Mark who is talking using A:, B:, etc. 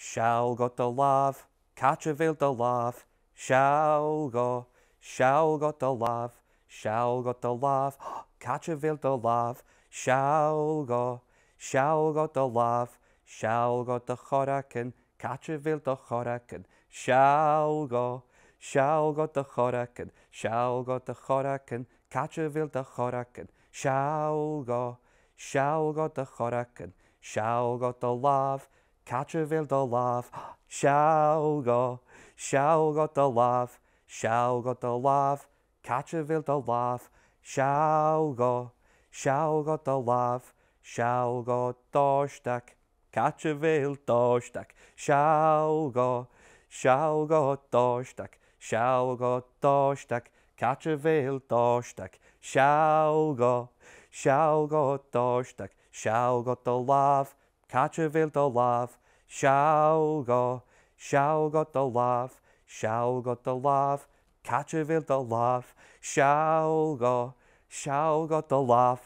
A: Seall got the Làmh, Càite bheil the Làmh, Seall got the Làmh, Seall got the Làmh, Càite bheil the Làmh, Seall got the Làmh, Seall got the choracin, Càite bheil the choracin, Seall got the choracin, Seall got the choracin, Càite bheil the choracin, Seall got the choracin, Seall got the Làmh, Càite bheil the Làmh, Seall got the Làmh, Seall got the Làmh, Càite bheil the Làmh, Seall got the Làmh, Seall got dóisteach, Càite bheil dóisteach, Seall got dóisteach, Seall got dóisteach, Càite bheil dóisteach, Seall got dóisteach, Seall got the Làmh, Càite bheil the Làmh, Seall got the Làmh, Seall got the Làmh, Càite bheil the Làmh, Seall got the Làmh,